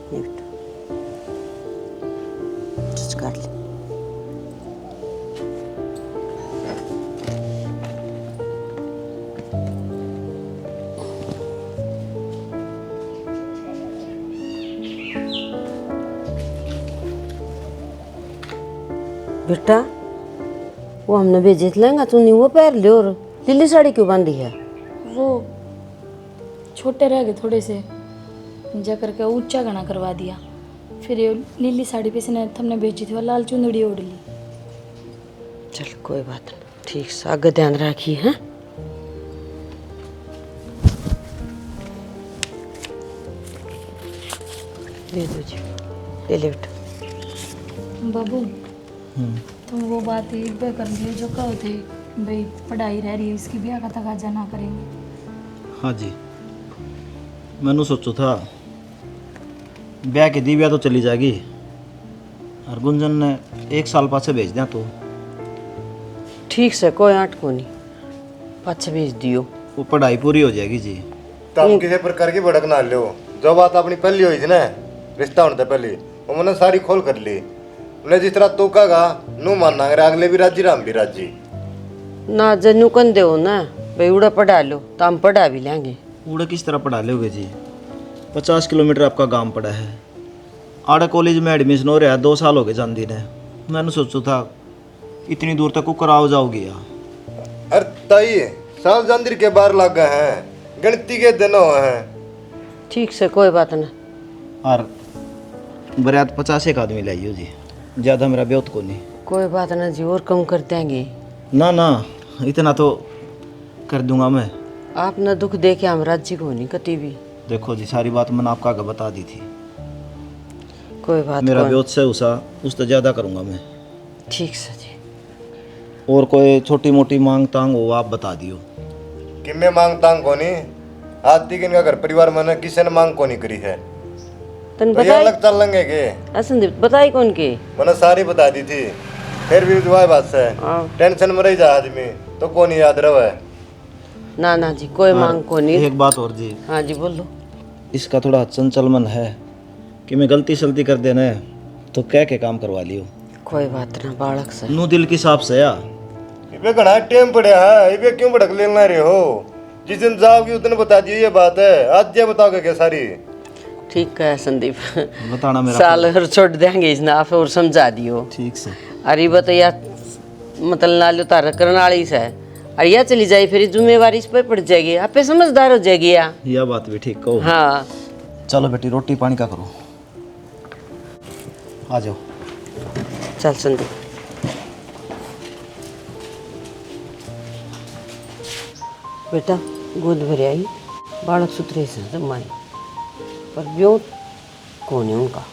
ये बेटा कर ले। बेटा वो हमने भेजे थे लहंगा तूने वो पहन लियो और लीली साड़ी क्यों बांधी है? वो छोटे रह गए थोड़े से, जा करके ऊंचा घना करवा दिया। फिर ये नीली साड़ी पे से हमने भेजी थी, वो लाल चुंदड़ी ओढ़ ली। चल कोई बात नहीं, ठीक से आगे ध्यान रखिए। हैं दे दो जी, ले ले बेटा। बाबू तुम वो बात एक बार कर लिए जो कहो थे भाई पढ़ाई रह रही है, इसकी ब्याह का तकाजा ना करेंगे। हाँ जी, मैंने सोचो था ब्याह की दी ब्याह तो चली जाएगी और गुंजन ने 1 साल पाछे भेज दिया तो ठीक से कोई आट को नहीं, पाछे भेज दियो। वो पढ़ाई पूरी हो जाएगी जी। तब किसी प्रकार की भड़क ना लो। जो बात अपनी पहली हुई थी ना रिश्ता होने से पहले, वो मैंने सारी खोल कर ली। उन्हें जिस तरह तो कहा नू मानना, अगर अगले भी राजी राम भी राजी ना जन्नू कन दे ना भाई उड़ा पढ़ा लो तो हम पढ़ा भी लेंगे। उड़े किस तरह पढ़ा लोगे जी? 50 किलोमीटर आपका गांव पड़ा है, आड़े कॉलेज में एडमिशन हो रहा है, 2 साल हो गए जानदी ने। मैंने सोचो था इतनी दूर तक कुकर आओ जाओगी यार। अरे ताई साल जंदीर के बाहर लग गए हैं, गणती के दिन हुए हैं। ठीक से कोई बात ना। और बरात 50 एक आदमी लाइयो जी, ज़्यादा मेरा ब्योत को नहीं। कोई बात ना जी, और कम कर देंगे। ना ना इतना तो कर दूंगा मैं। आप ना दुख दे के हम राज्य को नहीं कती भी। देखो जी सारी बात मैंने आपका आगे बता दी थी। कोई बात मेरा कोई। ब्योत से उस तो ज़्यादा करूंगा मैं। ठीक से जी। और कोई छोटी मोटी मांग तांग हो आप बता दियो। कि मैं मांग तांग को नहीं, आज तक इनका घर परिवार मैंने किसी ने मांग को नहीं करी है। तन तो ये बताई अलग चल लेंगे के असंदीप बताई कौन के? मैंने सारी बता दी थी, फिर भी दुआ बात से हाँ। टेंशन में रह जा आदमी तो कौन याद रहे। ना ना जी कोई मांग को नहीं। एक बात और जी, हाँ जी बोलो। इसका थोड़ा चंचल मन है कि मैं गलती सलती कर देना है तो कह के काम करवा लियो। कोई बात ना बालक से। नू दिल की साफ से या इबे घना टाइम पड़ा है, इबे क्यों भड़क लेना रहे हो? जिस दिन जाओगी उस दिन बता दियो ये बात है, आज ये बताओगे क्या सारी? ठीक है संदीप, बताना मेरा साल और छोड़ देंगे इस नाफ और समझा दियो। ठीक से। अरे बताइए मतलब नालो तारा करने वाली से अरे या चली जाए फिर जिम्मेवारी इस पर पड़ जाएगी, आप पे समझदार हो जाएगी या। यह बात भी ठीक कहो। हाँ चलो बेटी रोटी पानी का करो, आ जाओ। चल संदीप। बेटा गोद भर आई, बालक सुथरे से जमाई पर ब्योत कौन है उनका?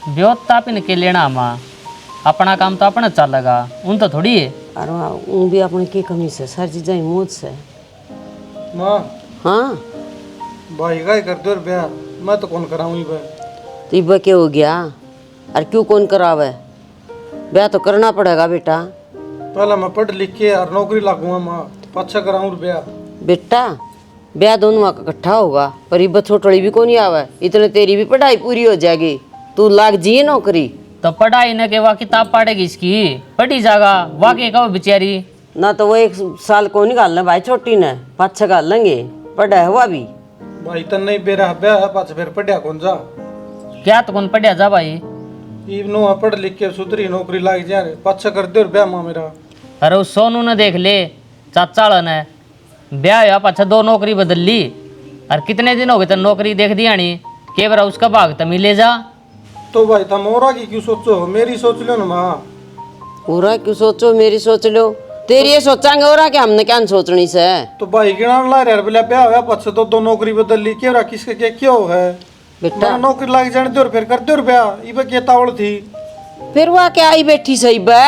ब्योत ताप इनके लेना माँ, अपना काम तो अपना चलेगा, उन तो थोड़ी है। अरे वो भी अपने की कमी से सारी चीज़ें मौज से। माँ हाँ भाई का ही कर दो ब्याह, मैं तो कौन कराऊँ भाई। तो इब क्या हो गया? अरे क्यों कौन करावे? ब्याह तो करना पड़ेगा बेटा। पहले मैं पढ़ लिख के और नौकरी लगूंगा माँ, पाछा कराऊँ ब्याह। बेटा ब्याह दोनों का इकट्ठा होगा पर इब छोटड़ी भी कौन आवे, इतने तेरी भी पढ़ाई पूरी हो जाएगी, तू लाग जी नौकरी। तो पढ़ाई न के वा किताब पढ़ेगी इसकी, पढ़ी जागा वाके कहो बेचारी। ना तो वो 1 साल को निकालना भाई छोटी ने, 5-6 गाल लेंगे पढ़ा हुआ भी। भाई तन नहीं बेरा ब्याह पाछ फिर पढ़िया कौन जा। क्या तो कौन पढ़िया जा भाई? नो पढ़ लिख के सुधरी नौकरी लाग जा, पाछा कर दो ब्याह माँ मेरा। अरे उस सोनू ने देख ले, चाचा ने ब्याह या पाछा 2 नौकरी बदल ली, और कितने दिन हो गए तो नौकरी देख दिया नी के बार उसका भाग तो मिले जा। तो भाई तुम और की क्यों सोचो, मेरी सोच लो ना माँ। पूरा क्यों सोचो, मेरी सोच लो, तेरी ये सोचांगे और क्या हमने क्या सोचनी से? तो भाई गिना ला रहे बोले ब्याह हुआ पाछा तो 2 नौकरी बदल ली, के किसके क्या क्यों है? बेटा नौकरी लाग जाने दो फिर कर दो ब्याह, इबे क्या तावड़ थी। फिर वह क्या आई बैठी सही बे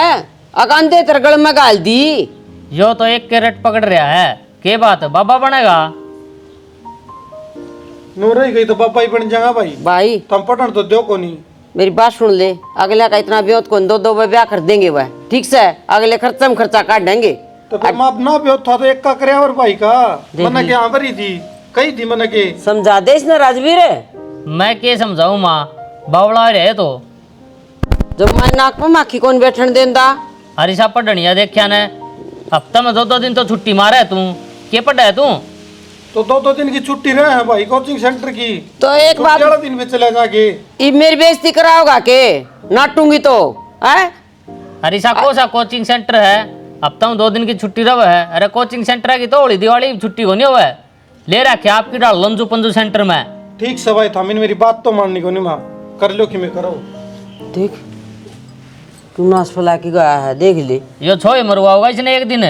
अकांते तरगड़ में गाल दी। यो तो एक कैरेट पकड़ रहा है, के बात बाबा बनेगा? नो रही गई तो पापा ही बन जाएगा भाई। भाई तुम पढ़न तो दो को नहीं। मेरी बात सुन ले, अगला का इतना ब्योत को 2-2 ब्याह कर देंगे वह, ठीक से अगले खर्चा में खर्चा काट देंगे। तो फिर माँ ना भी था तो एक का करे और भाई का मन के यहाँ भरी थी कही थी मन के। समझा दे इसने राजवीर, मैं के समझाऊं माँ, बावड़ा रहे तो। जब मैं नाक में माखी कौन बैठन देंदा। हरीसा पढ़निया देखा ने, हफ्ता में 2-2 दिन तो छुट्टी मारा है तू, के पढ़ा है तू? तो 2-2 दिन की छुट्टी रहे हैं भाई कोचिंग सेंटर की। तो एक बात, 11 दिन में चले जाके ये मेरी बेइज्जती कराओगा के? नाटूंगी तो है। हरीसा को सा कोचिंग सेंटर है, हफ्ता में 2 दिन की छुट्टी रहा है। अरे कोचिंग सेंटर की तो होली दिवाली छुट्टी होनी हुआ है, ले रखे आपकी डाल लंजू पंजू सेंटर में। ठीक से भाई था, मेरी बात तो माननी को नहीं माँ, कर लो कि मैं करो। देख तू नाश फैला के गया है, देख ले। यो छोए मरवा होगा इसने एक दिन।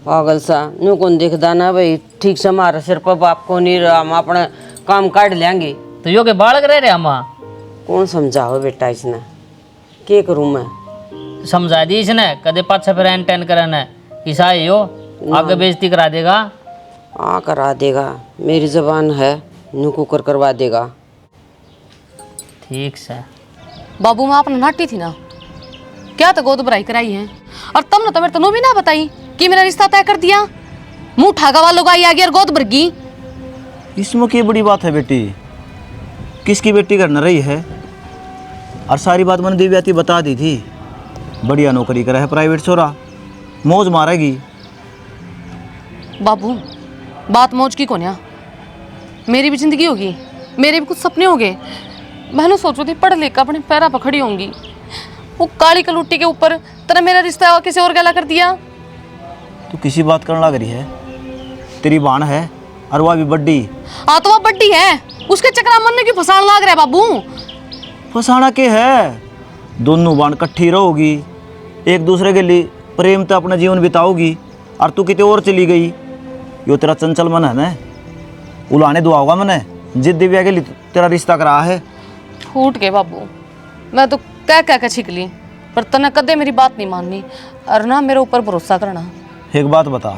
पागल सा नु कौन देखदा ना भाई, ठीक से हमारे सिर पर बाप को नहीं रहा, हम अपने काम काट लेंगे। तो यो के बालक रह रहे माँ, कौन समझाओ बेटा इसने, के करूँ मैं? समझा दी इसने, कदे पाछा फिर एन टेन करन है ईसा यो आगे बेइज्जती करा देगा। हाँ करा देगा, मेरी जबान है, नुकू कर करवा देगा। ठीक से बाबू माँ अपना नाटी थी ना, क्या तो गोद भराई कराई है, और तब ना तो मेरे तनो भी ना बताई कि मेरा रिश्ता तय कर दिया। मुंह ठागा वालों का आ गया और गोद भर गई। इसमें क्या बड़ी बात है बेटी, किसकी बेटी कर न रही है? और सारी बात मैंने दिव्याती बता दी थी, बढ़िया नौकरी करा है प्राइवेट छोरा, मौज मारेगी। बाबू बात मौज की कोन्या, मेरी भी जिंदगी होगी, मेरे भी कुछ सपने होंगे। मैंने सोचो थी पढ़ लिख अपने पैरा पर खड़ी होंगी, वो काली कलूटी के ऊपर तेरा मेरा रिश्ता किसी और गला कर दिया। तू किसी बात करने लग रही है? तेरी बाण है और वह भी बड्डी। हाँ तो वह बड्डी है, उसके चक्कर मरने की फसान लाग रहा है बाबू। फसाना के है, दोनों बाण इकट्ठी रहोगी, एक दूसरे के लिए प्रेम तो अपना जीवन बिताओगी, और तू कितने और चली गई। यो तेरा चंचल मन है ना, उलाने दुआ होगा मैंने, जिद दिव्या के लिए तेरा रिश्ता करा है। फूट के बाबू, मैं तो कह कह के छिक ली, पर तने कदे मेरी बात नहीं माननी, और ना मेरे ऊपर भरोसा करना। एक बात बता,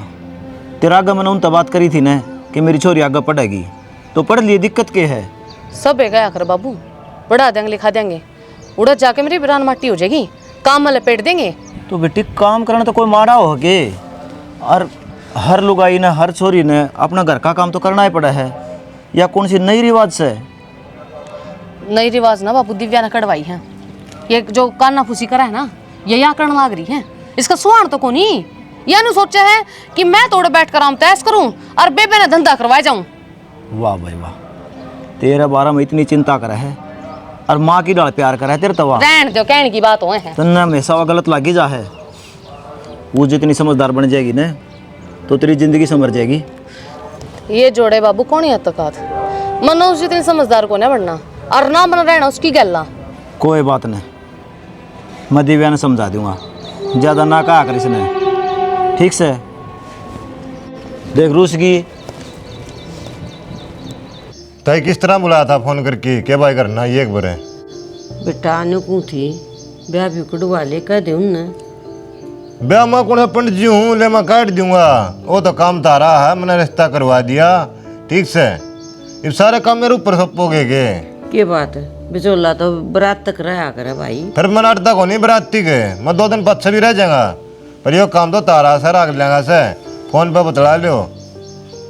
तेरा आगे मैंने उन तब बात करी थी ना कि मेरी छोरी आगे पढ़ेगी, तो पढ़ लिए दिक्कत के है? सब है गया कर बाबू, पढ़ा देंगे लिखा देंगे, उड़द जाके मेरी बिरान माटी हो जाएगी, काम में लपेट देंगे। तो बेटी काम करना तो कोई मारा हो के, और हर लुगाई ने हर छोरी ने अपना घर का काम तो करना ही पड़ा है, या कौन सी नई रिवाज से? नई रिवाज ना बाबू दिव्या ने कड़वाई है, ये जो काना फूसी करा है ना, ये यहाँ करने लाग रही है, इसका सुहान तो कोनी। यह नहीं सोचा है कि मैं तोड़े बैठ कर आम तैस करूं और बेबे ने धंधा करवाए जाऊं। वाह भाई वाह, तेरे बारे में इतनी चिंता करा है, और माँ की डाल प्यार करा है तेरे तवा। रहन दो, कहने की बात हो है। तन्ने हमेशा वो गलत लागी जा है, वो जितनी समझदार बन जाएगी ना, तो तेरी जिंदगी संवर जाएगी। ये जोड़े बाबू कौन है तक मनो उस जितनी समझदार को ना बनना, और ना बन रहना उसकी गल्ला। कोई बात नहीं, मैं दिव्या ने समझा दूंगा, ज़्यादा ना कहा कर इसने, ठीक से? देख रूस की तय किस तरह बुलाया था फोन करके, क्या भाई करना ये एक बार है? बेटा नुकू थी, ब्याह भी कड़वा ले कह दे उन्ने। ब्याह मैं कौन पंडित जी हूँ, ले मैं काट दूंगा, वो तो काम तारा है, मैंने रिश्ता करवा दिया, ठीक से? ये सारे काम मेरे ऊपर सपोगे के बात है, बिचौला तो बरात तक रहा करे भाई। फिर मैं अड्डा को नहीं बराती के, मैं 2 दिन पीछे भी रह जाऊंगा, पर यो काम तो तारा सर आग लेंगा से, फोन पे बतला लियो।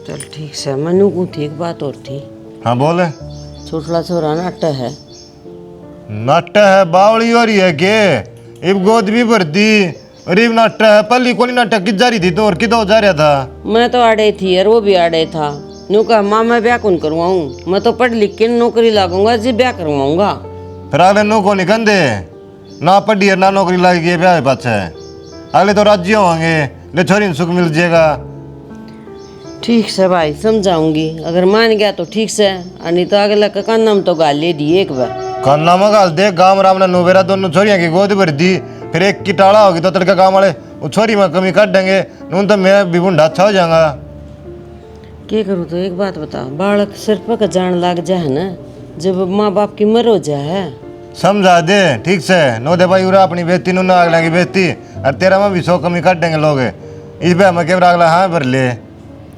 चल ठीक से, मैं नुकू थी, एक बात और थी। हाँ बोले। छोटला छोरा नाटा है, नाट्य है, बावड़ी हो रही है के, इब गोद भी भरती, और इब नाट्य है, पहली कोनी नाट्य किस जा रही थी तो, और किधर जा रहा था? मैं तो आड़े थी और वो भी आड़े था। नु कहा माँ मैं ब्याह कौन करवाऊँ, मैं तो पढ़ लिख के नौकरी लागूंगा जी ब्याह करवाऊंगा। फिर अगले नो को निकल दे, ना पढ़ी है ना नौकरी लगी ब्याह पाछे, अगले तो राज्य होंगे, ले छोरी सुख मिल जाएगा। ठीक से भाई समझाऊंगी, अगर मान गया तो ठीक से, नहीं तो अगला का नाम तो गाल ले दिए एक बार। कान्ना में गाल दे, गाँव राम ने नोबेरा दोनों छोरियाँ की गोद भर दी, फिर एक की टाड़ा होगी तो तड़का गाँव वाले वो छोरी में कमी काट देंगे, नून तो मैं भी बुढ़ा अच्छा हो जाऊंगा। क्या करूँ तो एक बात बता, बालक सिर पर का जान लाग जाए ना, जब माँ बाप की मर हो जाए। समझा दे ठीक से, नो दे भाई उरा अपनी बेटी नू ना अगला की बेटी, और तेरा में भी 100 कमी काट देंगे लोग, इस पे मैं केवल अगला हाँ भर ले।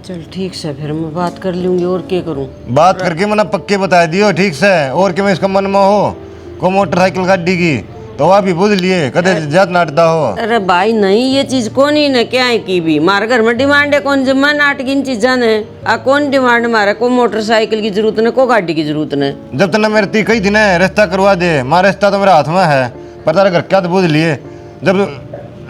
चल ठीक से, फिर मैं बात कर लूंगी, और क्या करूँ? बात करके मैंने पक्के बता दियो, ठीक से? और क्या मैं इसका मन में हो को मोटरसाइकिल गाड़ी की तो आप ही बुझ लिए कदे जात नाटता हो। अरे भाई नहीं, ये चीज कौन ही न क्या है की भी मारे घर में डिमांड है कौन जमा नाट की इन चीजा ने आ कौन डिमांड मारे को मोटरसाइकिल की जरूरत ने को गाड़ी की जरूरत ने। जब तक मेरे ती कही थी ना रिश्ता करवा दे, मारा रिश्ता तो मेरे हाथ में है, पर तारा घर क्या तो बुझ लिए। जब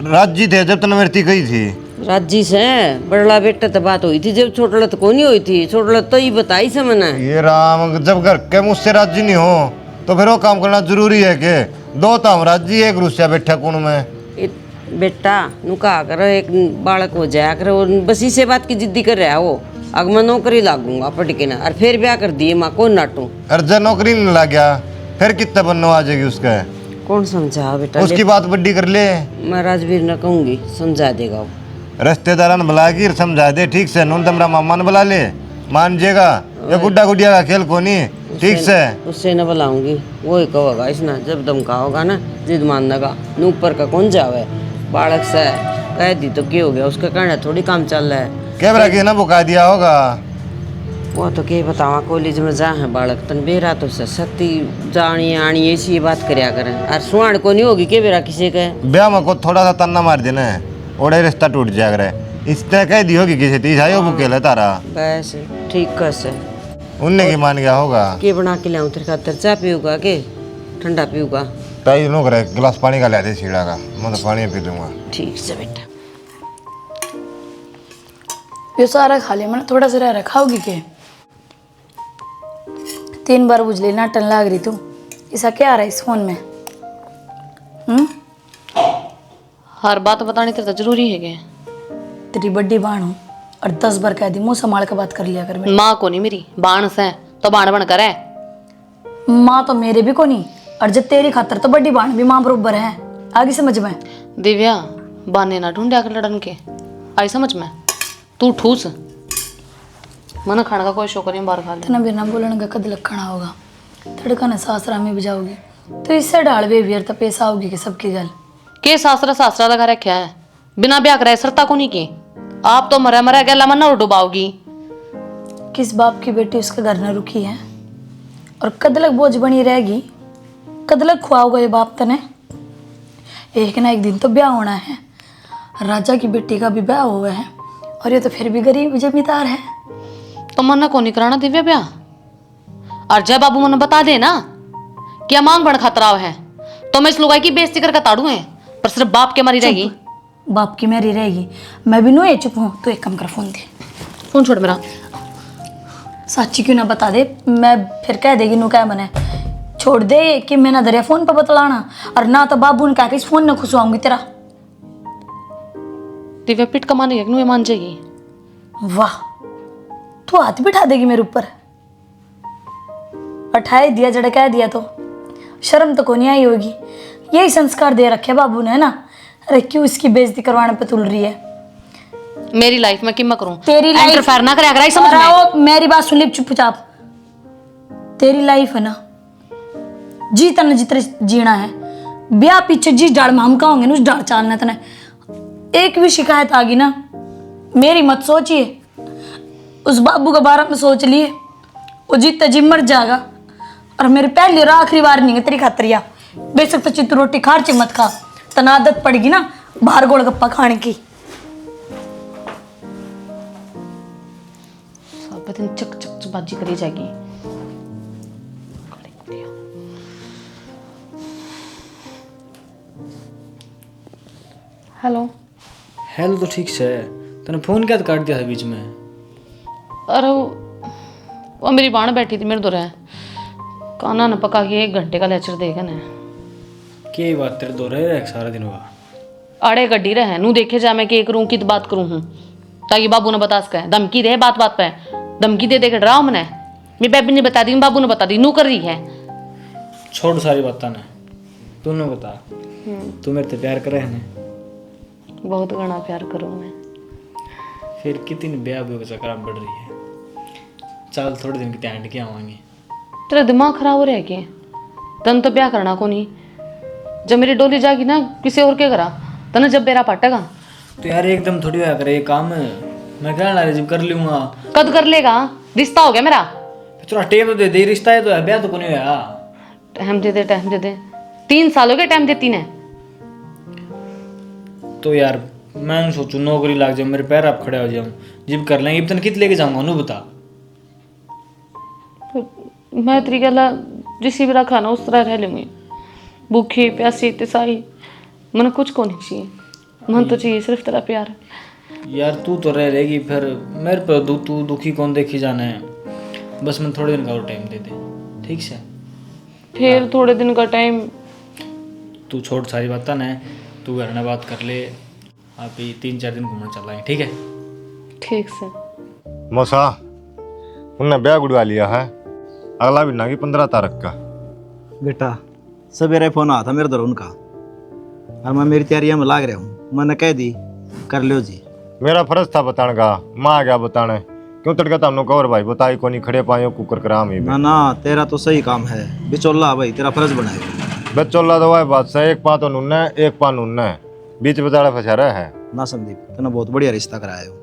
राजी थे जब तक मेरी ती कही थी। राजी से बड़ला बेटा तो बात हुई थी, जब छोटला तो कौन ही हुई थी, छोटला तो ही बताई से मैंने। ये राम, जब घर के मुझसे राजी नहीं हो तो फिर वो काम करना जरूरी है के? दो तो हम राजी, एक रुस्या बैठा कौन में। बेटा नु कहा कर एक बालक हो जाया कर, बस इसे बात की जिद्दी कर रहा है वो। अग मैं नौकरी लागूंगा पटके ना, और फिर ब्याह कर दिए माँ कौन नाटू। अर्जा नौकरी नहीं लग गया फिर कितना बनना आ जाएगी उसका? कौन समझा बेटा, उसकी बात बड्डी कर ले। मैं राजवीर न कहूंगी, समझा देगा वो। रिश्तेदार ने बुला के समझा दे ठीक से। नून तमरा मामा ने बुला ले, मान जाएगा। ये गुड्डा गुडिया का खेल को नहीं, ठीक से। उससे न बुलाऊंगी, वो ही कहोगा इसना, जब दम कहोगा ना जिद मान लगा नू ऊपर का कौन जावे। बालक से कह दी तो क्या हो गया, उसका कहना थोड़ी काम चल रहा है। कैमरा के ना बुका दिया होगा। वो तो क्या बतावा, कॉलेज में जा है बालक तन बेरा तो से सती जानी आनी ऐसी बात करया करें। और सुहान को नहीं होगी के बेरा किसी के ब्याह में को थोड़ा सा तन्ना मार देना है, ओड़े रिश्ता टूट जाएगा। इसने कह दी होगी किसी तीस आयो बुके ले तारा बस ठीक कैसे उनने की मान गया होगा। के बना के लाऊं तेरे खातर, चाय पीऊगा के ठंडा पीऊगा? टाइम नो करे, गिलास पानी का ले दे सीढ़ा का, मैं तो पानी पी लूंगा। ठीक से बेटा। यो सारा खा ले, मैंने थोड़ा सा रह रखा होगी के 3 बार बुझ ली नाटन लाग रही तू। ऐसा क्या आ रहा है इस फोन में? हर बात बतानी तेरे तो जरूरी है के? तेरी बड्डी बाण हूँ और 10 बार कह दी, मुंह संभाल के बात कर लिया कर। माँ को नहीं मेरी बाण से तो बाण बन कर है। माँ तो मेरे भी को नहीं, और जब तेरी खातर तो बड्डी बाण भी माँ बरोबर है। आगे समझ में? दिव्या बाने ना ढूंढा कर लड़न के, आई समझ में? तू ठूस मन खाने का कोई शौक नहीं, बाहर खा ले। इतना बिना बोलने का कद लखना होगा, तड़का ने सासरा में बजाओगी तो इससे डाल बेबियर तो पैसा होगी कि सबकी गल के सासरा सासरा लगा रखा है, बिना ब्याह कराए सरता को नहीं की। आप तो मरा मरा गया मन डुबाओगी। किस बाप की बेटी उसके घर न रुकी है और कदलक बोझ बनी रहेगी? कदलक खुआओगे ये बाप तने? एक ना एक दिन तो ब्याह होना है, राजा की बेटी का भी ब्याह हुआ है और ये तो फिर भी गरीब जमींदार है। तो मन को नहीं कराना दिव्या ब्याह? और जय बाबू मन बता दे ना क्या मांग बन खतराव है तो मैं इस लुगाई की बेइज्जती करके ताड़ू है, पर सिर्फ बाप के मारी रहेगी। बाप की मेरी रहेगी, मैं भी नो चुप हूँ। तो एक कम कर, फोन दे। फोन छोड़ मेरा। साची क्यों ना बता दे, मैं फिर कह देगी नु क्या बने। छोड़ दे कि मैं ना दरिया फोन पर बतलाना, और ना तो बाबू ने कहा कि इस फोन न खुशवाऊंगी तेरा। दिव्या पिट कमाने के मान जाएगी। वाह, तू हाथ बिठा देगी मेरे ऊपर? अठाए दिया जड़ कह दिया तो शर्म तो को नहीं आई होगी। यही संस्कार दे रखे बाबू ने, है ना? अरे क्यों इसकी बेइज्जती करवाने पे तुल रही है? मेरी लाइफ में किम करूं? तेरी लाइफ इंटरफेयर ना करे अगर समझ में। मेरी बात सुन ले चुपचाप। तेरी लाइफ है ना, जीता न जितने जीना है। ब्याह पीछे जिस डाल में हम कहोगे ना उस डाल चालना तने। एक भी शिकायत आ गई ना, मेरी मत सोचिए, उस बाबू के बारे में सोच लिए, वो जीता जी मर जाएगा। और मेरी पहली और आखिरी बार नहीं है तेरी खातरिया। बेशक तो चित्त रोटी खार मत खा, तना आदत पड़ेगी ना बाहर गोलगप्पा खाने की। सब दिन चक चक बाजी करी जाएगी। हेलो हेलो तो ठीक से तने फोन क्या काट दिया था बीच में? अरे वो मेरी बाण बैठी थी मेरे दो रहे काना न पका के 1 घंटे का लेक्चर देखे न। के बात तेरे दो रहे सारा दिन हुआ? अड़े गड्डी रहे नू देखे जा मैं के करूँ की बात करूँ हूँ, ताकि बाबू ने बता सके। धमकी दे बात बात पे, धमकी दे के डराओ मैंने। मेरी बेबी ने बता दी, बाबू ने बता दी, नू कर रही है। छोड़ सारी बातें ने, तू न बता। तू मेरे से प्यार करे है? बहुत घना प्यार करूँ मैं। फिर कितनी ब्याह के चक्कर बढ़ रही है। चल थोड़े दिन की ध्यान के आवाएंगे। तेरा दिमाग खराब हो रहा है क्या? तन तो ब्याह करना को नहीं, जब मेरी डोली जाएगी ना किसी और के करा तने जब बेरा पाटेगा। तो यार एकदम थोड़ी होया करे ये काम, मैं कहना रहा जब कर लूंगा। कद कर लेगा? रिश्ता हो गया मेरा। थोड़ा टाइम तो दे दे, रिश्ता है तो ब्याह तो को नहीं होया। टाइम दे दे, टाइम दे दे। 3 साल हो गए टाइम देती ने। तो यार मैं सोचूं नौकरी लग जाए, मेरे पैर आप खड़े हो जाऊं, जिब कर लेंगे इतने कित लेके जाऊंगा नू बता। मैं तेरी गला जिसी भी रखा ना उस तरह रह लूंगी, भूखी प्यासी तिसाई, मन कुछ को नहीं चाहिए, मन तो चाहिए सिर्फ तेरा प्यार। यार तू तो रह रहेगी, फिर मेरे पे तू दुखी कौन देखी जाना है। बस मैं थोड़े दिन का और टाइम दे दे, ठीक से। फिर थोड़े दिन का टाइम। तू छोड़ सारी बात ना, तू घर में बात कर ले, आप ही 3-4 दिन घूमने चल आए, ठीक है। ठीक से। मौसा उनने ब्याह गुड़वा लिया है, अगला महीना की 15 तारीख का। बेटा सवेरे फोन आया था मेरे दर उनका, और मैं मेरी तैयारियां में लाग रहा हूँ। मैंने कह दी कर लो जी। मेरा फर्ज था बताने का, माँ आ गया बताने, क्यों तड़का तुमने कवर भाई बताई को नहीं खड़े पाए कुकर कराम ही ना ना तेरा तो सही काम है, बिचौला भाई तेरा फर्ज बनाएगा। बच्चोल्ला तो वह बात से एक पा तो नुन्ना है, एक पा नुन्ना है, बीच बचाड़ा फंसा रहा है। ना संदीप तूने बहुत बढ़िया रिश्ता कराया हो।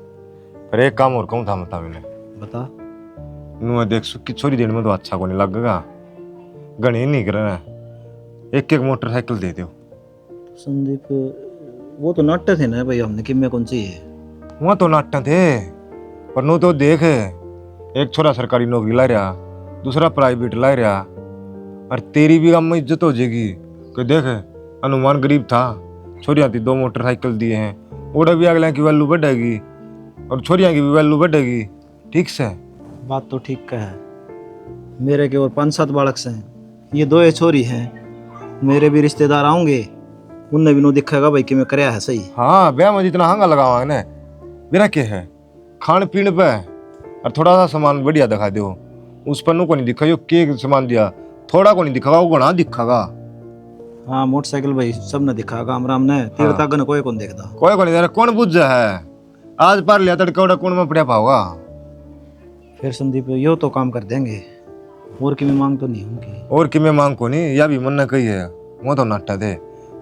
पर एक काम और कहूँ था मता मैंने बता। नु देख सुखी छोरी देने में तो अच्छा को नहीं लगेगा, गणी नहीं करना, एक मोटरसाइकिल दे दो। संदीप वो तो नाट्य थे ना भाई, हमने किम्मे कौन सी है। वहाँ तो नाट्य थे, पर नु तो देख एक छोरा सरकारी नौकरी ला रहा, दूसरा प्राइवेट ला रहा, और तेरी भी गाँव में इज्जत हो जाएगी कि देख अनुमान गरीब था, छोरियाँ थी 2 मोटरसाइकिल दिए हैं, ओड़ा भी अगले की वैल्यू बढ़ेगी और छोरियाँ की भी वैल्यू बढ़ेगी, ठीक से। बात तो ठीक का है, मेरे के और 5-7 बालक हैं, ये 2 छोरी हैं, मेरे भी रिश्तेदार आऊंगे, उनने भी नो दिखेगा भाई कि मैं करया है सही। हाँ ब्याह में जितना हंगा लगावा है ना, मेरा क्या है खान पीने पे, और थोड़ा सा सामान बढ़िया दिखा दो, उस पर नु को नहीं दिखा, यो के सामान दिया थोड़ा को नहीं दिखागा, वो गुणा दिखागा। हाँ मोटरसाइकिल भाई सब ने दिखागा, राम ने तेरे हाँ। तक कोई कौन देखता। कोई को नहीं दे रहा, कौन बुझ है, आज पार लिया तड़का उड़ा कौन में पड़िया पाओगा। फिर संदीप यो तो काम कर देंगे, और की मैं मांग तो नहीं उनकी। और कि मैं मांग को नहीं, या भी मन ने कही है, वो तो नाटा दे,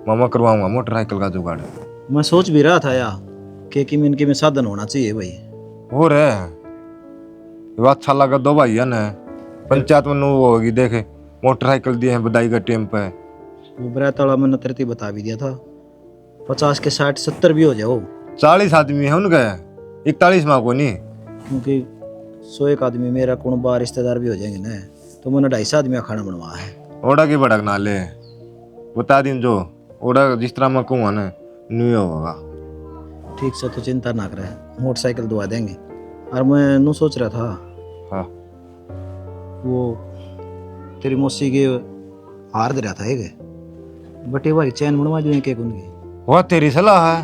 मामा करवाऊंगा मोटरसाइकिल का जुगाड़। मैं सोच भी रहा था यार कि में इनके में साधन होना चाहिए भाई। और है ये अच्छा लगा, 2 भाई है ना, पंचायत में नु होगी, देखे मोटरसाइकिल दिए हैं बधाई का टाइम पे। वो बरात वाला मैंने तरती बता भी दिया था, 50 के 60-70 भी हो जाओ, 40 आदमी है उनके, 41 माँ को नहीं, क्योंकि 101 आदमी मेरा कौन बार रिश्तेदार भी हो जाएंगे ना, तो मैंने 250 आदमी का खाना बनवा है। ओड़ा की भड़क ना ले, बता दिन जो ओड़ा जिस तरह मैं कहूँगा ना न्यू होगा। ठीक से तो चिंता ना करे, मोटरसाइकिल दुआ देंगे। और मैं नू सोच रहा था, हाँ वो तेरी मौसी के हार दे रहा था एक बटे भाई चैन बनवा दूँ एक उनकी। वह तेरी सलाह है,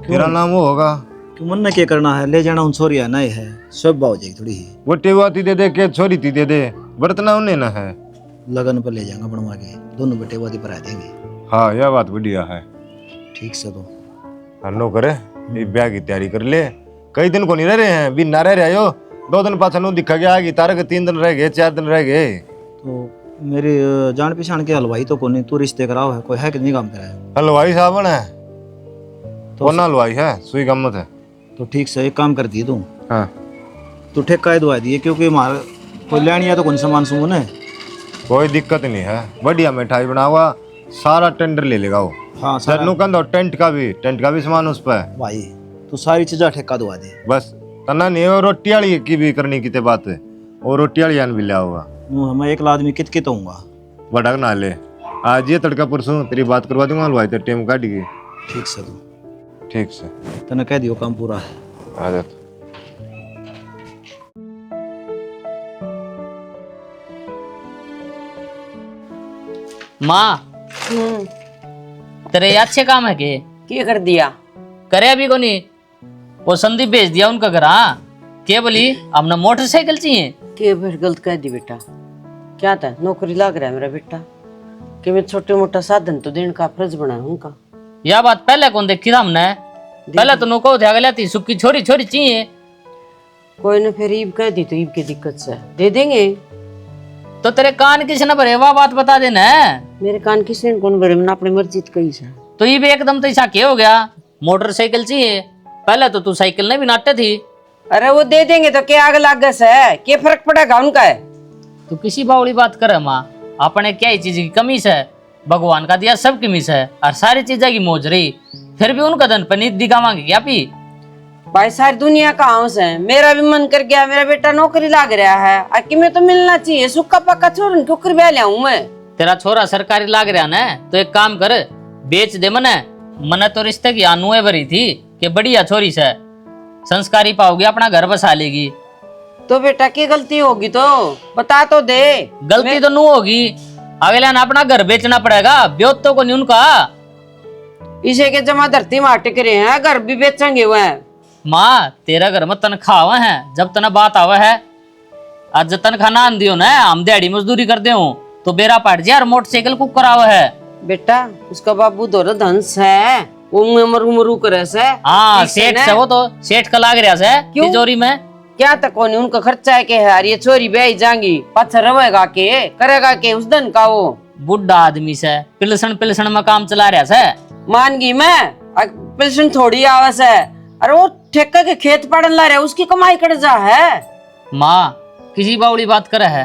तेरा नाम वो होगा। क्यों मन ने क्या करना है, ले जाना उन छोरिया नहीं है, सब हो जाएगी थोड़ी ही। वो टेवाती दे दे के छोरी ती दे दे, बरतना उन्हें ना है। लगन पर ले जाएंगे बनवा के, दोनों बेटे वादी पर आ देंगे। हाँ यह बात बढ़िया है। ठीक से तो नो करे ये ब्याह की तैयारी कर ले, कई दिन को नहीं रह रहे हैं, बिन ना रह रहे हो, 2 दिन पाछा नु दिखा गया आगे तारे के 3 दिन रह गए, 4 दिन रह गए। तो मेरी जान पहचान के हलवाई तो कोई नहीं, तू रिश्ते कराओ है कोई है कि नहीं काम तेरा है? हलवाई साहब है तो वो ना हलवाई है, सुई गम्मत है। तो ठीक से एक काम कर दी तू, हाँ तू ठेका दुआ दिए, क्योंकि हमारा कोई लेनिया तो कौन सामान सुमन है। कोई दिक्कत नहीं है, बढ़िया मिठाई बनावा, सारा टेंडर ले लेगा वो। हाँ सर नु कहंदो टेंट का भी सामान उस पर भाई तू सारी चीज़ा ठेका दुआ दे। बस तना नहीं और रोटी वाली की भी करनी की बात है, और रोटी वाली भी लिया होगा। मैं एक आदमी कित होऊंगा, भड़क ना ले, आज ये तड़का परसों तेरी बात करवा दूंगा हलवाई तेरे टेम काट गई। ठीक से तू ठीक से तने कह दियो काम पूरा है। आ जा। माँ तेरे अच्छे काम है के कर दिया? करे अभी को नहीं, वो संदीप भेज दिया उनका घर। हाँ के बोली हमने मोटरसाइकिल चाहिए। के फिर गलत कह दी बेटा, क्या था नौकरी लग रहा है मेरा बेटा, कि मैं छोटे मोटा साधन तो देने का फर्ज बना है उनका। यह बात पहले कौन देखी था हमने, पहले तो नको थे अगले थी सुखी छोरी छोरी चाहिए। कोई ने फिर ईब कह दी तो ईब की दिक्कत से दे देंगे। तो तेरे कान किसने भरे वह बात बता देना है। मेरे कान किसने कौन भरे, मैंने अपनी मर्जी कही से। तो ये भी एकदम तो ऐसा क्या हो गया, मोटरसाइकिल चाहिए, पहले तो तू साइकिल ने भी नाटे थी। अरे वो दे देंगे तो क्या आग लागस है, क्या फर्क पड़ेगा उनका है। तू किसी बावड़ी बात करे माँ, अपने क्या ही चीज की कमी से भगवान का दिया सबकी मिस है और सारी चीजें की मौज रही, फिर भी उनका धन पनीत दिखावांगे क्या पी? भाई सारी दुनिया का हौस है, मेरा भी मन कर गया, मेरा बेटा नौकरी लाग रहा है, आखिर में तो मिलना चाहिए, सुक्का पक्का छोड़ क्यों ब्याह लियाऊं मैं। तेरा छोरा सरकारी लाग रहा ना, तो एक काम कर, बेच दे मने तो रिश्ते की आनुए भरी थी कि बढ़िया छोरी से संस्कारी पाओगी, अपना घर बसा लेगी। तो बेटा की गलती होगी तो बता तो दे। गलती तो नू होगी, अगले ना अपना घर बेचना पड़ेगा, ब्योत तो को नहीं उनका। इसे के जमा धरती में टिक रहे हैं, घर भी बेचेंगे वह। माँ तेरा घर में तनख्वाह आवा है, जब तना बात आवा है, आज तनख्वाह ना दियो ना, हम दिहाड़ी मजदूरी कर दे तो बेरा पाट जा, मोटरसाइकिल कुक करावा है। बेटा उसका बाबू दोनों धंस है, वो मरू करे से। हाँ सेठ से, वो तो सेठ का लाग रहा से तिजोरी में। क्या तक नहीं उनका खर्चा है के यार, ये छोरी ब्याही जाएंगी, पत्थर रवेगा के करेगा के उस दिन का वो बुढ़ा आदमी से पिलसन में काम चला रहा से। मान गई मैं, पिलसन थोड़ी आवस है, अरे वो ठेका के खेत पड़न ला रहा है, उसकी कमाई कर जा है। माँ किसी बावड़ी बात करे है,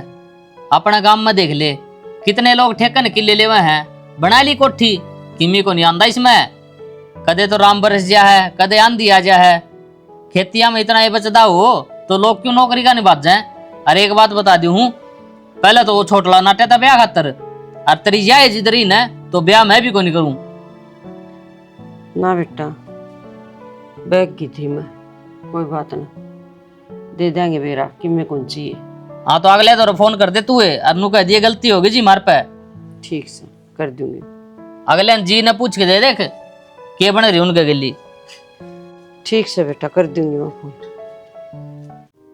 अपना गांव में देख ले कितने लोग ठेकन किले लेवे हैं, बना ली कोठी, किमी को नहीं आंदा इसमें, कदे तो राम बरस जा है, कदे आंधी आ जा है, खेतिया में इतना ये बचदा हो तो लोग क्यों नौकरी का निभात जाए। अरे एक बात बता दी हूँ, पहले तो वो छोटला नाटे था ब्याह खातर, और तेरी जाए जिधर ही न तो ब्याह मैं भी को नहीं करूँ ना। बेटा बैग की थी मैं, कोई बात ना, दे देंगे बेरा कि मैं कौन चाहिए। हाँ तो अगले तो फोन कर दे तू है, और नु कह दिए गलती होगी जी मार पे। ठीक से कर दूंगी। अगले जी ने पूछ के दे देख के बन रही उनके गली। ठीक से बेटा कर दूंगी मैं फोन।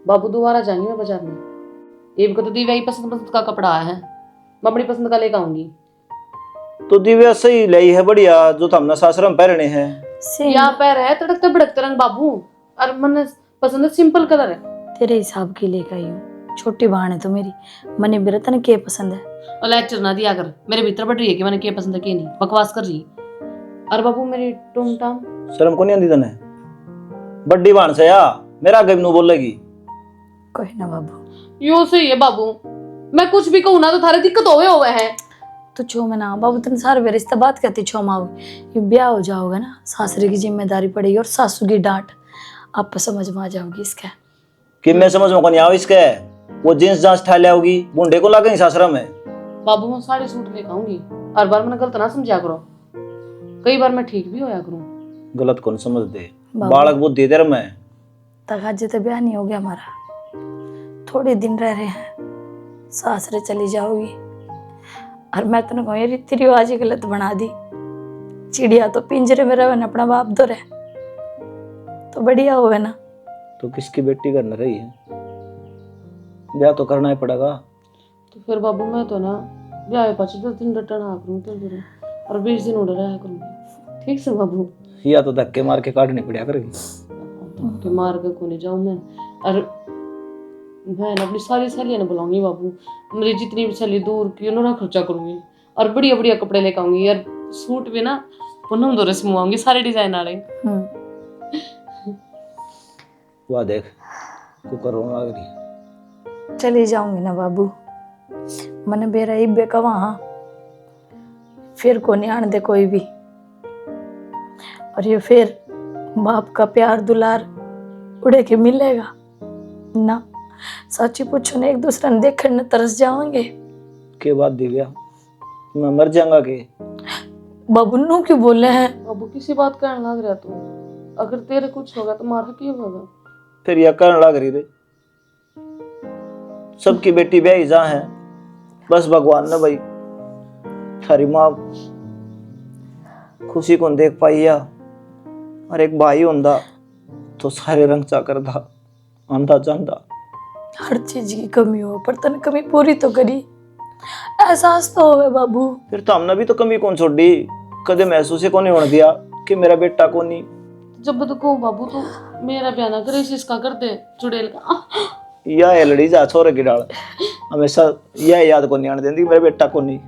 बाबू दोबारा जाएंगे मैं बाजार में, एब को तो दिव्या ही पसंद पसंद का कपड़ा आया है, मैं अपनी पसंद का लेकर आऊंगी। तो दिव्या सही लाई है बढ़िया, जो तो हमने सासरम पहनने हैं। यहाँ पैर है तड़कते भड़कते रंग बाबू, और मन पसंद है सिंपल कलर है। तेरे हिसाब की लेकर आई हूँ, छोटी बहन है तो मेरी, मने बिरतन के पसंद है। और लेक्चर ना दिया कर, मेरे भीतर बढ़ रही है कि मैंने क्या पसंद है क्या नहीं, बकवास कर रही। और बाबू मेरी टूम टाम शर्म को नहीं आती तने, बड्डी बाण से या मेरा आगे भी नु बोलेगी। कोई ना बाबू, यो सही है बाबू, मैं कुछ भी कहूँ ना तो थारे दिक्कत होवे है। तो छो में ना बाबू, तुम सारे बेर रिश्ता बात करती छो माओ, ये ब्याह हो जाओगे ना, सासरे की जिम्मेदारी पड़ेगी और सासू की डांट, आप समझ में आ जाओगी इसका। कि मैं समझ में नहीं आओ इसके, वो जींस जांच ठा लियाओगी, बुंडे को लागेंगे सासरम में। बाबू मैं साड़ी सूट लेकर आऊंगी, हर बार मैंने गलत ना समझा करो, कई बार मैं ठीक भी होया करूँ। गलत कौन समझ दे, बालक बुद्धि देर में तक आज तो ब्याह नहीं हो गया हमारा, थोड़े दिन रह रहे हैं, सासरे चली जाओगी। और मैं तो कहूँ ये रीति रिवाज ही गलत बना दी, चिड़िया तो पिंजरे में रहे, अपना बाप दो रहे तो बढ़िया होवे ना। तो किसकी बेटी करना रही है, ब्याह तो करना ही पड़ेगा। तो फिर बाबू मैं तो ना ब्याह 10 दिन रिटर्न आ करूँ तो और 20 दिन उड़ रहा करूँगी। ठीक से बाबू, या तो धक्के मार के काटनी पड़ा करेगी। धक्के मार के को नहीं जाऊँ मैं, और मैं अपनी सारी सहेलियाँ ने बुलाऊंगी बाबू, मेरी जितनी भी सहेली दूर की उन्होंने खर्चा करूंगी, और बढ़िया बढ़िया कपड़े लेकर आऊंगी यार, सूट भी ना पूनम दो से मुआऊंगी, सारे डिजाइन आ रहे। वाह देख कुकर होने लग रही। चली जाऊंगी ना बाबू, मैंने बेरा इब्बे का वहाँ फिर को नहीं आने दे कोई भी, और ये फिर बाप का प्यार दुलार उड़े के मिलेगा ना। सच्ची पूछो ना, एक दूसरे ने देख कर तरस जाओगे के बाद दिव्या मैं मर जाऊंगा के। बाबू नू क्यों बोले हैं? बाबू किसी बात कहने लग रहा तू, अगर तेरे कुछ होगा तो मारा क्यों होगा? फिर यह करने लग रही रे, सबकी बेटी ब्याही जा है, बस भगवान ने भाई थारी माँ खुशी को देख पाई या, और एक भाई होंदा तो सारे रंग चाकर था आंधा चांदा। हर चीज की कमी हो पर तन कमी पूरी तो करी, एहसास तो होवे बाबू। फिर तो हमने भी तो कमी कौन छोड़ी, कदे महसूस ही कौन नहीं होने दिया कि मेरा बेटा को नहीं। जब तो कहूँ बाबू तो मेरा ब्याह ना करे, इसका कर दे चुड़ैल का। या है लड़ी जा छोरे की डाल, हमेशा यह याद को नहीं आने देती मेरे बेटा को नहीं।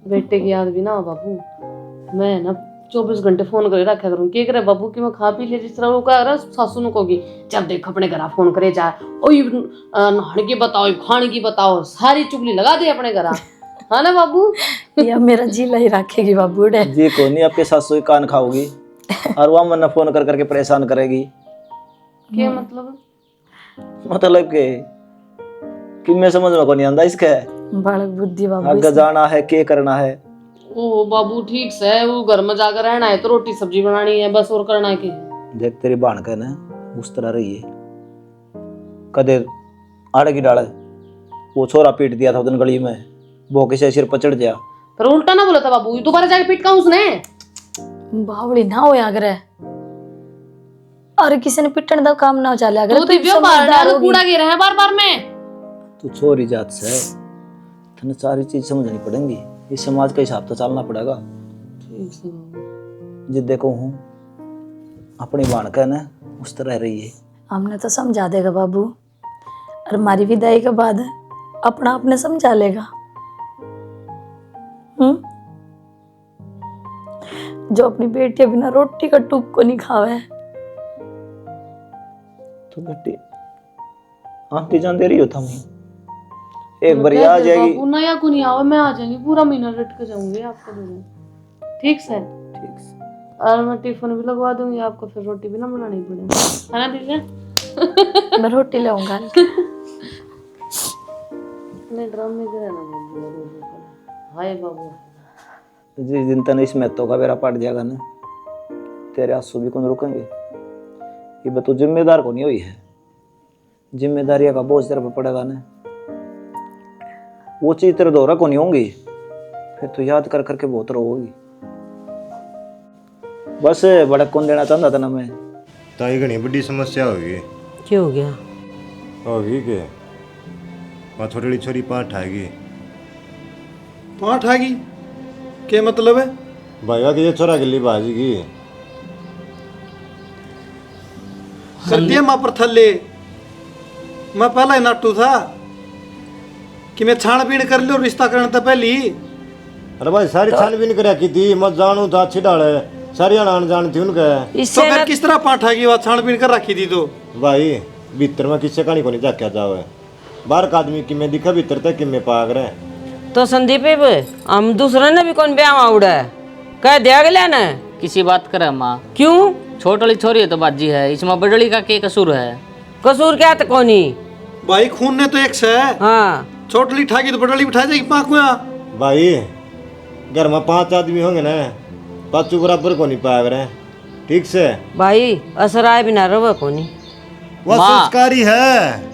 बेटे की याद भी ना हो बाबू, मैं ना 24 घंटे फोन करे रखा करूँ, क्या करे बाबू कि मैं खा पी ले, जिस तरह वो कह रहा सासू ने कहोगी जब देख अपने घर फोन करे जा, नहाने की बताओ खाने की बताओ, सारी चुगली लगा दे अपने घर। हाँ ना बाबू। या मेरा जी लाई रखेगी बाबू डे। जी को नहीं, आपके सासू ही कान खाओगी और वह मन फोन कर करके परेशान करेगी। क्या मतलब? मतलब कि मैं समझ में को नहीं आंदा इसके। बालक बुद्धि बाबू आगे जाना है, के करना है। ओ बाबू ठीक से, वो घर में जाकर रहना है तो रोटी सब्जी बनानी है बस, और करना है कि। देख तेरी बाण का ना उस तरह रही है, कदे आड़े की डाले वो छोरा पीट दिया था उधर गली में, वो किसी सिर पर चढ़ गया। पर उल्टा ना बोला था बाबू, ये दोबारा जाके पीट का उसने। बावली ना हो अगर अरे किसी ने पिटने का काम ना हो चले अगर तो दिव्यो बाहर कूड़ा गिरा है बार बार में। तू छोरी जात से तने सारी चीज समझनी पड़ेंगी, इस समाज का हिसाब तो चलना पड़ेगा। ठीक से बाबू। जिद देखो हूँ अपनी बाण का ना उस तरह रही है। हमने तो समझा देगा बाबू, और हमारी विदाई के बाद अपना आपने समझा लेगा। जो अपनी बेटी बिना रोटी का टुक को नहीं खावे। तो बेटी आंटी जान दे रही हो था एक बार आ जाएगी। बाबू नया को नहीं आवा, मैं आ जाएंगी, पूरा महीना रट के जाऊंगी आपका दूंगा। ठीक से? ठीक से। और मैं टिफिन भी लगवा दूंगी आपको, फिर रोटी भी ना बनानी पड़ेगी, है ना दिव्या? मैं रोटी लाऊंगा। मैं ड्रम में गिरा ना बाबू। हाय बाबू। जिस दिन तने इस मैथों का बेरा पड़ जाएगा ना, तेरे आंसू भी कौन रुकेंगे। ये बतो जिम्मेदार को नहीं हुई है, जिम्मेदारियां का बोझ तेरे पर पड़ेगा ना, वो चीज तेरे दोहरा को नहीं होंगी, फिर तू याद कर करके बहुत रोगी। बस भड़क कौन देना चाहता था ना मैं। ताई घनी बड़ी समस्या होगी। क्या हो गया? होगी के वहाँ छोटी छोरी पाँच आएगी। पाँच आएगी क्या मतलब है? भाईवा की ये छोरा गिल्ली बाजीगी। कर दिया माँ पर थल्ले। मैं पहला ही नाटू था कि मैं छानबीन कर लियो रिश्ता करने तो पहली। अरे भाई सारी छानबीन कर रखी थी, मत जानू था अच्छी डाले सारी अनान जान थी उनके। तो इससे फिर ना- किस तरह पाँच आएगी बात छानबीन कर रखी थी तो? भाई भीतर में किससे कहानी को नहीं जाके जाओ, बाहर का आदमी कि मैं दिखा भीतर तक कि मैं पाग रहे। तो संदीप हम दूसरे ने भी कौन ब्याह आवड़ा है, कह दिया गया ना। किसी बात करे माँ, क्यों? छोट वाली छोरी है तो बाजी है, इसमें बड़ली का के कसूर है? कसूर क्या तो कोनी। भाई खून ने तो एक से है, हाँ छोटली ठाकी तो बड़ली बिठा जाएगी पाँख में। भाई घर में पांच आदमी होंगे ना, पाँचों बराबर को नहीं पाग रहे। ठीक से भाई असर आए बिना रवा कोनी। वह माँ। संस्कारी है।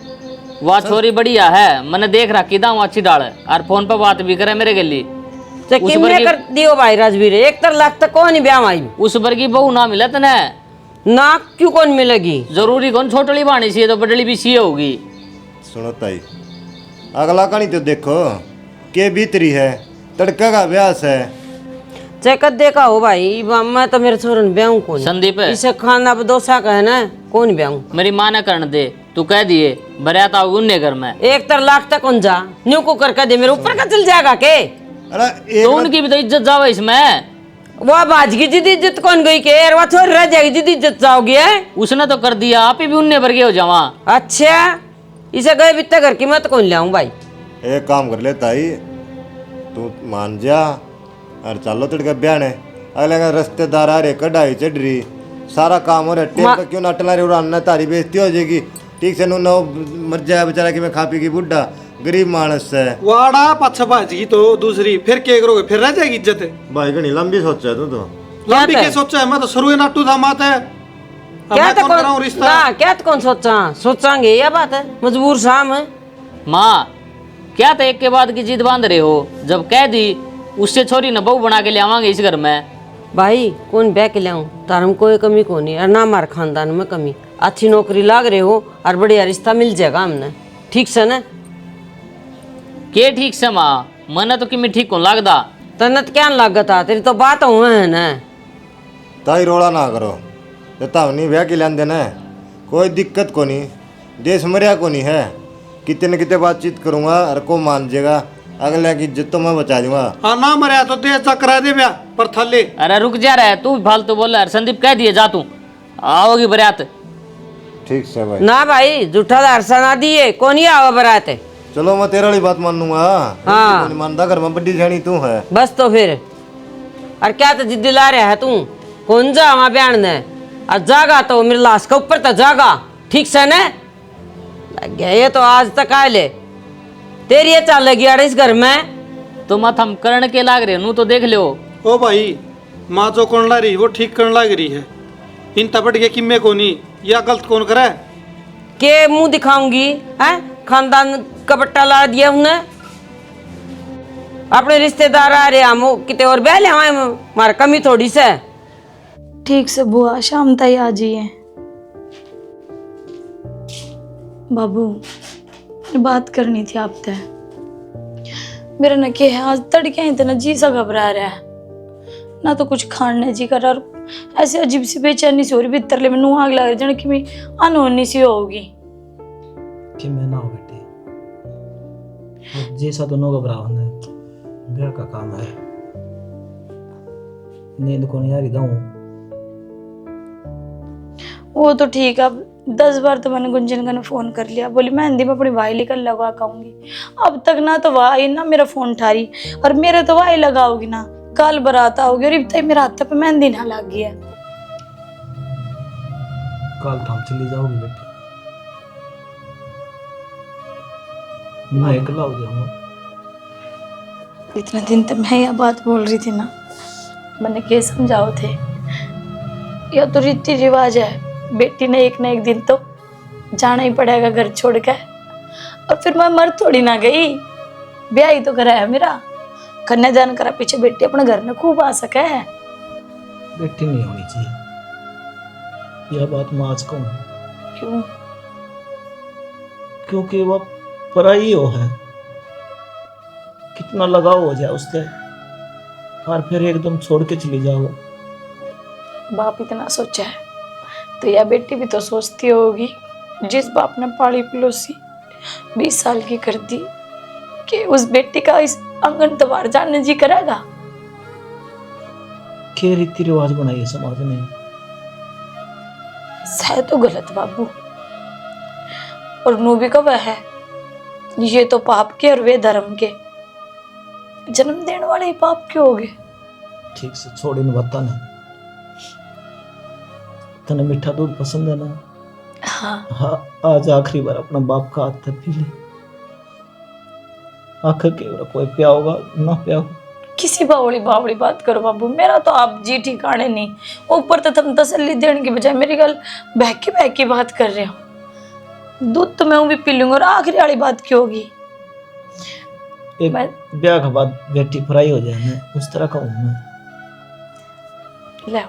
वह छोरी बढ़िया है, मैंने देख रखी था अच्छी डाल और फोन पर बात भी करे मेरे गली। तो उस किमने वर्गी- कर दियो भाई राजवीर, एक तर लाख तक कौन ब्याह आई उस बर की बहू ना मिलत न, ना क्यों कौन मिलेगी। जरूरी कौन छोटली बाणी सी तो बड़ली भी सी होगी। सुनो ताई, अगला कहानी तो देखो के भीतरी है, तड़का का अभ्यास है। चेकत देखा हो भाई, मैं तो मेरे छोरन ब्याह कौन संदीप इसे खाना बदोसा का है ना, कौन ब्याह। मेरी माँ ने करने दे, तू कह दिए बरियात आओगे उन्ने घर में। एक तर लाख तक कौन जा, न्यू को करके दे, मेरे ऊपर का चल जाएगा के। अरे एक तो उनकी भी तो इज्जत जाओ इसमें। वह बाज की जिद इज्जत कौन गई के, और वह छोड़ रह जाएगी जिद इज्जत जाओगी है। उसने तो कर दिया, आप ही भी उन्ने भर के हो जावा। अच्छा इसे गए बित्ता घर की मत कौन लाऊं भाई। एक काम कर ले ताई, तू मान जा और चलो तड़का ब्याने। अगले का रिश्तेदार आ रहे, कढ़ाई चढ़ रही, सारा काम हो रहा, टेम पे क्यों नाटला रे उड़ाना, तारी बेइज्जती हो जाएगी। ठीक से नो मर जाए बेचारा कि मैं खा पी की बुढ़ा गरीब मानस है। वाड़ा पाछा भाजगी तो दूसरी फिर क्या करोगे, फिर रह जाएगी इज्जत। भाई घनी लंबी सोचा है तू तो। लंबी क्या के सोचा है, मैं तो शुरू नाटू था मात है। अब क्या मैं तो कौन कराऊं रिश्ता? ना क्या तो कौन सोचांगे, यह बात है मजबूर शाम है। माँ क्या तो एक के बाद की जिद बांध रहे हो, जब कह दी उससे छोरी न बहू बना के ले आवांगे इस घर में। भाई कौन ब्याह के लाऊं, तारम कोई कमी को नहीं, और ना हमारे खानदान में कमी। अच्छी नौकरी लाग रहे हो और बढ़िया रिश्ता मिल जाएगा हमने, ठीक से ना। के ठीक से माँ, मन तो कि मैं ठीक कौन लागदा। तनत क्या लागता, तेरी तो बात हुआ है ना। ताई रोड़ा ना करो, तो तावनी ब्याह के लेन देना है, कोई दिक्कत को नहीं, देश मरिया को नहीं है। कितने न कितने बातचीत करूंगा और को मान जाएगा, अगले की इज्जत तो मैं बचा दूंगा। हाँ ना मरिया तो दे चकरा दे ब्याह पर थल्ले। अरे रुक जा रहा है, तू भी फालतू बोल रहा है। संदीप कह दिए जा, तू आओगी बरियात। ठीक से भाई। ना भाई झूठा दारसा ना दिए, कौन ही आवा बरात है। चलो मैं तेरा वाली बात मान लूंगा। हाँ। नहीं मानता, घर में बड्डी जानी तू है। बस तो फिर और क्या तो जिद्दी ला रहा है तू? कौन जा वहां बयान ने और जागा तो मेरे लाश के ऊपर तो जागा ठीक से ने लग गया। ये तो आज तक आए ले तेरी ये चाल लगी यार इस घर में। तो मत हम करण के लाग रहे नू तो देख लो। ओ भाई माँ जो कौन ला रही वो ठीक करने लग रही है। इन तपट के किम्मे को नहीं या गलत कौन करे के मुंह दिखाऊंगी हैं? खानदान का पट्टा ला दिया उन्हें। अपने रिश्तेदार आ रहे हम कितने और बहले हमारे कमी थोड़ी से। ठीक से बुआ शाम तक आ जाइए। बाबू बात करनी थी आपसे। मेरा न क्या है आज तड़के इतना जी सा घबरा रहा है ना तो कुछ खाने जी कर और ऐसे अजीब सी बेचैनी सी हो रही भीतर ले मैनू आग लग रही जाने कि मैं अनहोनी सी होगी। कि मैं ना हो बेटी जैसा तो नो घबराओ ने ब्याह का काम है। नींद को नहीं आ रही दाऊं। वो तो ठीक है। अब 10 बार तो मैंने गुंजन का फोन कर लिया। बोली मेहंदी में अपनी भाई लेकर लगा आऊंगी। अब तक ना तो वाई ना मेरा फोन उठारी और मेरे तो वाई लगाओगी ना कल बारात आओगी और अब तक मेरा हाथ पे मेहंदी ना लग गई है। कल तो हम चली जाओगी बेटी। मैं अकेला हो जाऊंगा। इतने दिन तक मैं यह बात बोल रही थी ना मैंने क्या समझाओ थे। यह तो रीति रिवाज है। बेटी ने एक ना एक दिन तो जाना ही पड़ेगा घर छोड़कर। और फिर मैं मर थोड़ी ना गई। ब्याह ही तो करा है मेरा। कन्यादान करा पीछे बेटी अपने घर में खूब आ सके है। बेटी नहीं होनी चाहिए यह बात मैं आज कहूँ। क्यों? क्योंकि वह पराई हो है। कितना लगाव हो जाए उससे और फिर एकदम छोड़ के चली जाओ। बाप इतना सोचा है तो यह बेटी भी तो सोचती होगी। जिस बाप ने पाली पलोसी 20 साल की कर दी कि उस बेटी का इस आंगन द्वार जाने जी करेगा। क्या रीति रिवाज बनाइए समाज ने। सह तो गलत बाबू। और नू भी कब है ये तो पाप के और वे धर्म के। जन्म देने वाले ही पाप के हो गए। ठीक से छोड़ इन बता ना। तने मीठा दूध पसंद है ना? हाँ आज आखिरी बार अपना बाप का हाथ पी ले। आखिर के कोई प्या होगा ना प्या हो। किसी बावड़ी बावड़ी बात करो बाबू। मेरा तो आप जी ठिकाने नहीं। ऊपर तो तुम तसल्ली देने के बजाय मेरी गल बहकी बात कर रहे हो। दूध तो मैं भी पी लूंगा और आखिरी वाली बात क्यों होगी? एक ब्याह के बाद बेटी फ्राई हो जाए मैं उस तरह का हूं मैं। ले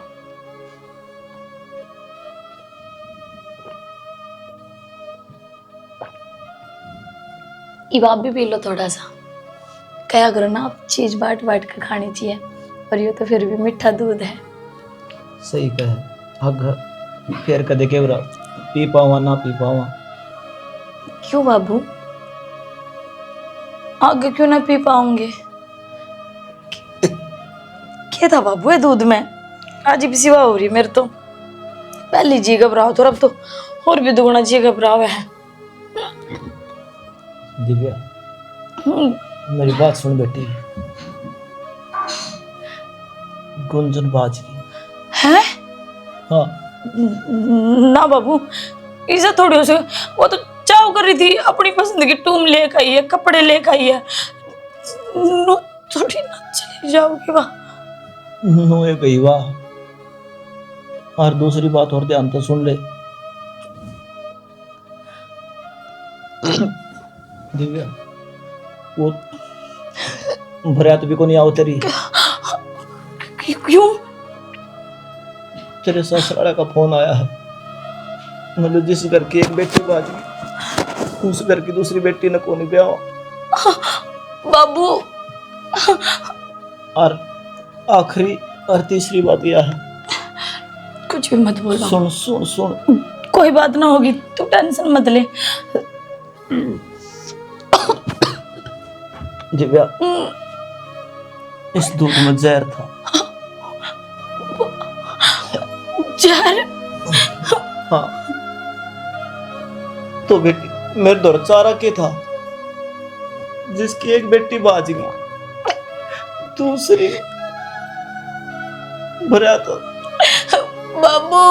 ये आप भी पी लो थोड़ा सा। क्या करो ना आप चीज बाट के खानी चाहिए। और ये तो फिर भी मीठा दूध है। सही कहे अग फिर कदे के पी पावा ना पी पावा। क्यों बाबू? आगे क्यों ना पी पाऊंगे? क्या था बाबू ये दूध में? आज भी सिवा हो रही मेरे तो। पहली जी घबराओ तो अब तो और भी दुगना जी घबराव है। दिव्या मेरी बात सुन बेटी। गुंजन बाज की है? हाँ ना बाबू इसे थोड़ी हो सके। वो तो चाव कर रही थी अपनी पसंद की टूम लेकर आई है कपड़े लेकर आई है। नो थोड़ी ना चली जाओगी वाह। नोए गई वाह। और दूसरी बात और ध्यान तो सुन ले दिव्या। वो भरियात भी को नहीं आओ तेरी। क्यों? तेरे ससुराल का फोन आया है। मतलब जिस घर की एक बेटी बाजी उस घर की दूसरी बेटी ने को नहीं ब्याह। बाबू और आखिरी और तीसरी बात यह है। कुछ भी मत बोलो। सुन सुन सुन कोई बात ना होगी तू टेंशन मत ले। दिव्या इस दूध में जहर था। जहर? हाँ तो बेटी मेरे दौर चारा के था जिसकी एक बेटी बाज गई, दूसरी भरा तो बाबू